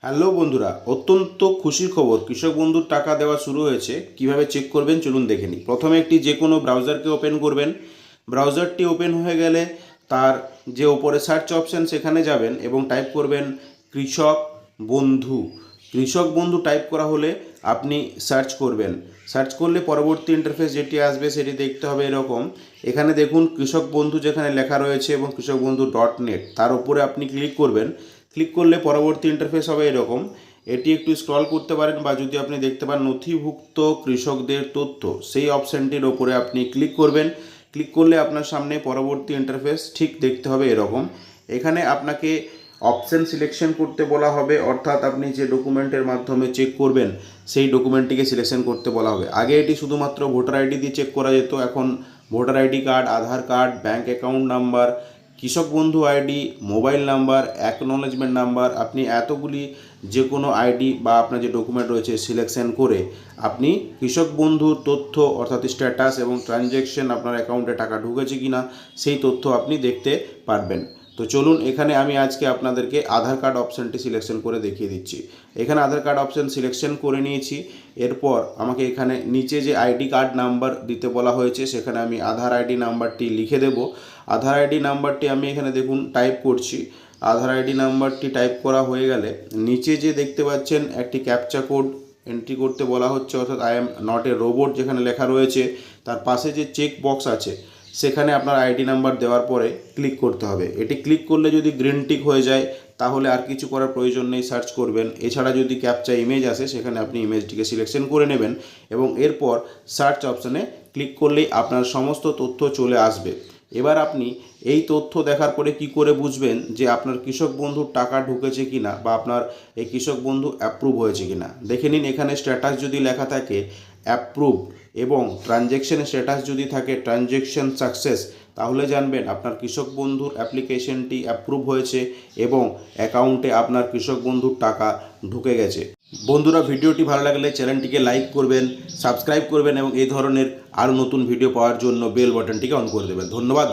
Hello বন্ধুরা, অত্যন্ত খুশির খবর, কৃষক বন্ধুর টাকা দেওয়া শুরু হয়েছে। কিভাবে চেক করবেন চলুন দেখে নিই। প্রথমে একটি যে কোনো ব্রাউজারকে ওপেন করবেন। ব্রাউজারটি ওপেন হয়ে গেলে তার যে ওপরে সার্চ অপশান সেখানে যাবেন এবং টাইপ করবেন কৃষক বন্ধু। কৃষক বন্ধু টাইপ করা হলে আপনি সার্চ করবেন। সার্চ করলে পরবর্তী ইন্টারফেস যেটি আসবে সেটি দেখতে হবে এরকম। এখানে দেখুন কৃষক বন্ধু যেখানে লেখা রয়েছে এবং কৃষক বন্ধু .net তার উপরে আপনি ক্লিক করবেন। ক্লিক করলে পরবর্তী ইন্টারফেস হবে এরকম। এটি একটু স্ক্রল করতে পারেন বা যদি আপনি দেখতে পান নথিভুক্ত কৃষকদের তথ্য, সেই অপশানটির ওপরে আপনি ক্লিক করবেন। ক্লিক করলে আপনার সামনে পরবর্তী ইন্টারফেস ঠিক দেখতে হবে এরকম। এখানে আপনাকে অপশান সিলেকশন করতে বলা হবে, অর্থাৎ আপনি যে ডকুমেন্টের মাধ্যমে চেক করবেন সেই ডকুমেন্টটিকে সিলেকশন করতে বলা হবে। আগে এটি শুধুমাত্র ভোটার আইডি দিয়ে চেক করা যেত, এখন ভোটার আইডি কার্ড, আধার কার্ড, ব্যাঙ্ক অ্যাকাউন্ট নাম্বার, কৃষক বন্ধু ID, mobile number, acknowledgement number, আপনি এতগুলি যে কোনো আইডি বা আপনার যে ডকুমেন্ট রয়েছে সিলেকশন করে আপনি কৃষক বন্ধুর তথ্য অর্থাৎ স্ট্যাটাস এবং ট্রানজ্যাকশন, আপনার অ্যাকাউন্টে টাকা ঢুকেছে কি না সেই তথ্য আপনি দেখতে পারবেন। তো চলুন, এখানে আমি আজকে আপনাদেরকে আধার কার্ড অপশানটি সিলেকশন করে দেখিয়ে দিচ্ছি। এখানে আধার কার্ড অপশান সিলেকশন করে নিয়েছি। এরপর আমাকে এখানে নিচে যে আইডি কার্ড নাম্বার দিতে বলা হয়েছে সেখানে আমি আধার আইডি নাম্বারটি লিখে দেব। আধার আইডি নাম্বারটি আমি এখানে দেখুন টাইপ করছি। আধার আইডি নাম্বারটি টাইপ করা হয়ে গেলে নিচে যে দেখতে পাচ্ছেন একটি ক্যাপচা কোড এন্ট্রি করতে বলা হচ্ছে, অর্থাৎ I am not a robot যেখানে লেখা রয়েছে তার পাশে যে চেক বক্স আছে সেখানে আপনার আইডি নাম্বার দেওয়ার পরে ক্লিক করতে হবে। এটি ক্লিক করলে যদি গ্রিন টিক হয়ে যায় তাহলে আর কিছু করার প্রয়োজন নেই, সার্চ করবেন। এছাড়া যদি ক্যাপচা ইমেজ আসে সেখানে আপনি ইমেজটিকে সিলেকশন করে নেবেন এবং এরপর সার্চ অপশানে ক্লিক করলেই আপনার সমস্ত তথ্য চলে আসবে। এবার আপনি এই তথ্য দেখার পরে কি করে বুঝবেন যে আপনার কৃষক বন্ধুর টাকা ঢুকেছে কিনা বা আপনার এই কৃষক বন্ধু অ্যাপ্রুভ হয়েছে কিনা দেখে নিন। এখানে স্ট্যাটাস যদি লেখা থাকে অ্যাপ্রুভ এবং ট্রানজ্যাকশন স্ট্যাটাস যদি থাকে ট্রানজ্যাকশন সাকসেস, তাহলে জানবেন আপনার কৃষক বন্ধুর অ্যাপ্লিকেশনটি অ্যাপ্রুভ হয়েছে এবং অ্যাকাউন্টে আপনার কৃষক বন্ধুর টাকা ঢুকে গেছে। বন্ধুরা, ভিডিওটি ভালো লাগলে চ্যানেলটিকে লাইক করবেন, সাবস্ক্রাইব করবেন এবং এই ধরনের আরও নতুন ভিডিও পাওয়ার জন্য বেল বাটনটিকে অন করে দেবেন। ধন্যবাদ।